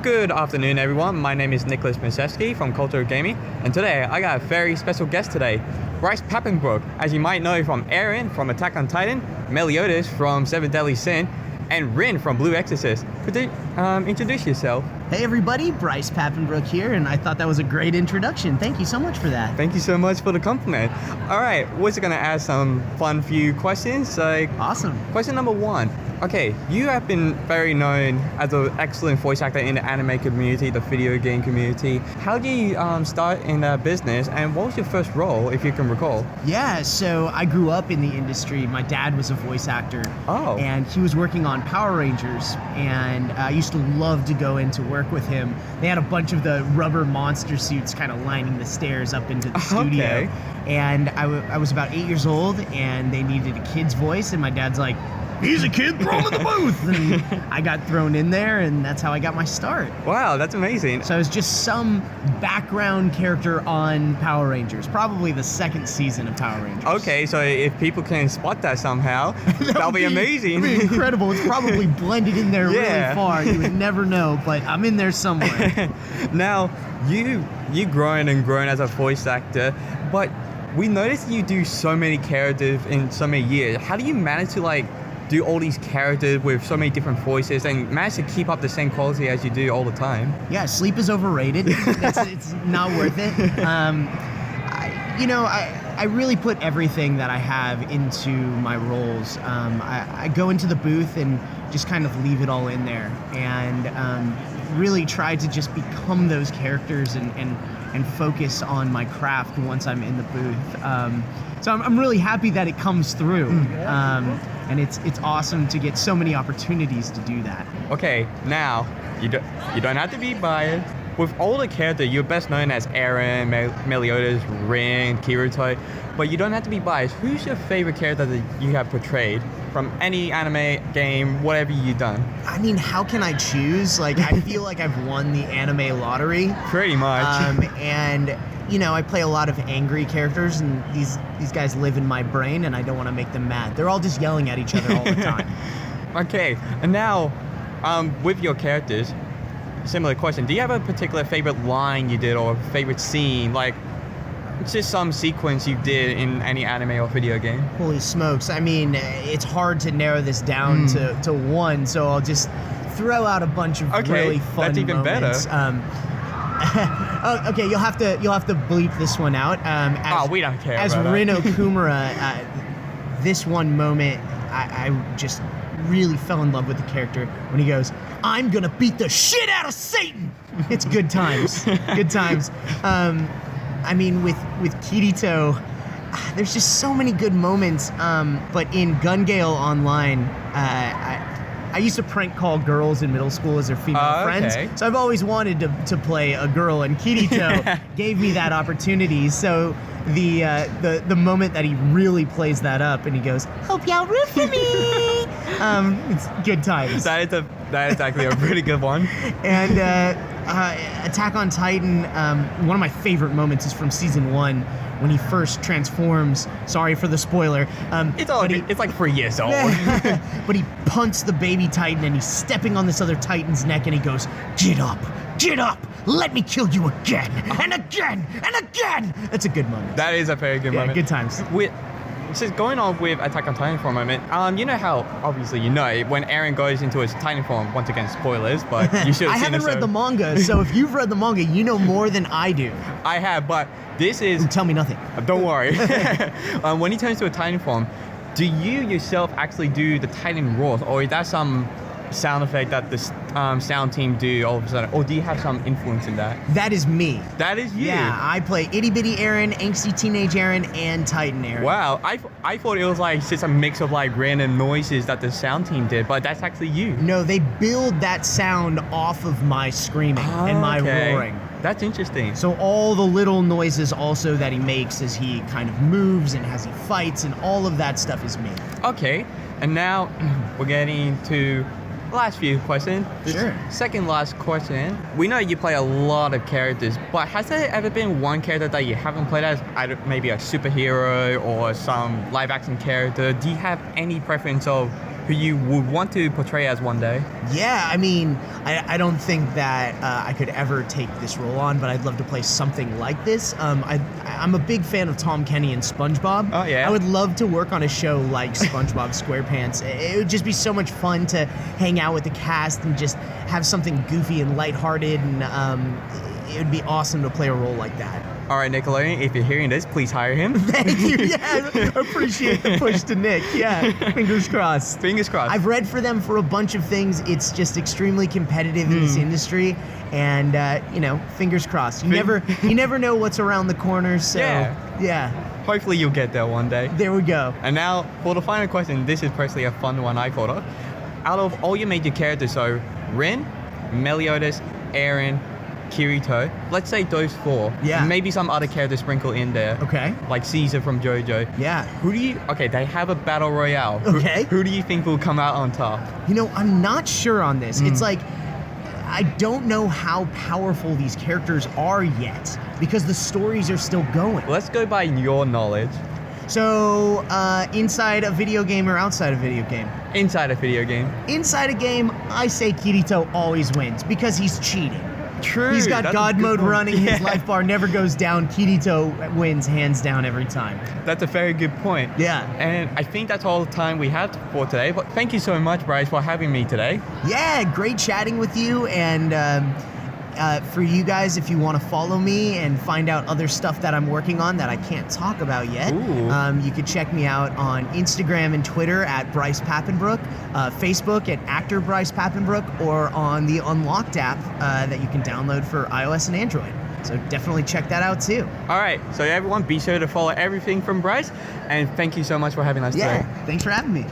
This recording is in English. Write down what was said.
Good afternoon, everyone. My name is Nicholas Miseski from Culture Gaming, and today I got a very special guest today, Bryce Papenbrook, as you might know from Eren from Attack on Titan, Meliodas from Seven Deadly Sin, and Rin from Blue Exorcist. Could you introduce yourself? Hey everybody, Bryce Papenbrook here, and I thought that was a great introduction. Thank you so much for that. Thank you so much for the compliment. All right, we're just gonna ask some fun few questions. Awesome. Question number one. Okay, you have been very known as an excellent voice actor in the anime community, the video game community. How did you start in that business, and what was your first role, if you can recall? Yeah, so I grew up in the industry. My dad was a voice actor. Oh. And he was working on Power Rangers, and I used to love to go in to work with him. They had a bunch of the rubber monster suits kind of lining the stairs up into the studio. Okay. And I was about 8 years old, and they needed a kid's voice, and my dad's like, he's a kid, throw him in the booth. And I got thrown in there, and that's how I got my start. Wow, that's amazing. So I was just some background character on Power Rangers, probably the second season of Power Rangers. Okay, so if people can spot that somehow, that'll be amazing. That'd be incredible. It's probably blended in there Yeah. really far. You would never know, but I'm in there somewhere. Now, you grown and grown as a voice actor, but we noticed you do so many characters in so many years. How do you manage to do all these characters with so many different voices and manage to keep up the same quality as you do all the time? Yeah, sleep is overrated. It's not worth it. I really put everything that I have into my roles. I go into the booth and just kind of leave it all in there, and really try to just become those characters and focus on my craft once I'm in the booth. So I'm really happy that it comes through. And it's awesome to get so many opportunities to do that. Okay, now, you don't have to be biased. With all the characters, you're best known as Eren, Meliodas, Rin, Kirito, but you don't have to be biased. Who's your favorite character that you have portrayed from any anime, game, whatever you've done? I mean, how can I choose? I feel like I've won the anime lottery. Pretty much. And I play a lot of angry characters, and these guys live in my brain, and I don't want to make them mad. They're all just yelling at each other all the time. Okay, and now, with your characters, similar question. Do you have a particular favorite line you did or favorite scene? It's just some sequence you did in any anime or video game. Holy smokes. I mean, it's hard to narrow this down to one, so I'll just throw out a bunch of really fun that's even moments. Better. Okay, you'll have to bleep this one out. We don't care As about Rin that. Okumura, this one moment, I just really fell in love with the character when he goes, "I'm gonna beat the shit out of Satan!" It's good times. Good times. I mean, with Kirito, there's just so many good moments. But in Gun Gale Online, I used to prank call girls in middle school as their female friends. Okay. So I've always wanted to play a girl, and Kirito gave me that opportunity. So the moment that he really plays that up and he goes, "Hope y'all root for me," it's good times. That is actually a pretty good one. And Attack on Titan, one of my favorite moments is from season 1 when he first transforms. Sorry for the spoiler. It's like 3 years old. But he punts the baby Titan, and he's stepping on this other Titan's neck, and he goes, get up, let me kill you again, and again, and again." That's a good moment. That is a very good moment. Good times. Just going on with Attack on Titan for a moment, you know how, obviously when Eren goes into his Titan form, once again, spoilers, but you should have I seen haven't read the manga, so if you've read the manga, you know more than I do. I have, but this is... Tell me nothing. Don't worry. When he turns to a Titan form, do you yourself actually do the Titan roars, or is that some sound effect that the sound team do all of a sudden, or do you have some influence in that? That is me. That is you? Yeah, I play itty bitty Eren, angsty teenage Eren, and Titan Eren. Wow, I thought it was just a mix of random noises that the sound team did, but that's actually you. No, they build that sound off of my screaming and my roaring. That's interesting. So all the little noises also that he makes as he kind of moves and as he fights, and all of that stuff is me. Okay, and now we're getting to last few questions. Sure. Second last question. We know you play a lot of characters, but has there ever been one character that you haven't played as, maybe a superhero or some live action character? Do you have any preference of who you would want to portray as one day? Yeah, I mean, I don't think that I could ever take this role on, but I'd love to play something like this. I'm a big fan of Tom Kenny and SpongeBob. Oh, yeah? I would love to work on a show like SpongeBob SquarePants. It would just be so much fun to hang out with the cast and just have something goofy and lighthearted, and it would be awesome to play a role like that. All right, Nickelodeon, if you're hearing this, please hire him. Thank you. Yeah, appreciate the push to Nick. Yeah, fingers crossed. Fingers crossed. I've read for them for a bunch of things. It's just extremely competitive in this industry, and fingers crossed. You never know what's around the corner. So yeah. Hopefully you'll get there one day. There we go. And now for the final question. This is personally a fun one I thought of. Out of all your major characters, so Ren, Meliodas, Eren, Kirito, let's say those 4. Yeah. Maybe some other characters sprinkled in there. Okay. Like Caesar from JoJo. Yeah. They have a battle royale. Okay. Who do you think will come out on top? I'm not sure on this. It's like, I don't know how powerful these characters are yet because the stories are still going. Let's go by your knowledge. So, inside a video game or outside a video game? Inside a video game. Inside a game, I say Kirito always wins because he's cheating. True. He's got That's God a good mode point. running. His life bar never goes down. Kirito wins hands down every time. That's a very good point. Yeah. And I think that's all the time we have for today. But thank you so much, Bryce, for having me today. Yeah, great chatting with you. And for you guys, if you want to follow me and find out other stuff that I'm working on that I can't talk about yet, you can check me out on Instagram and Twitter at Bryce Papenbrook, Facebook at actor Bryce Papenbrook, or on the Unlocked app that you can download for iOS and Android. So definitely check that out too. All right. So everyone, be sure to follow everything from Bryce. And thank you so much for having us today. Yeah, thanks for having me.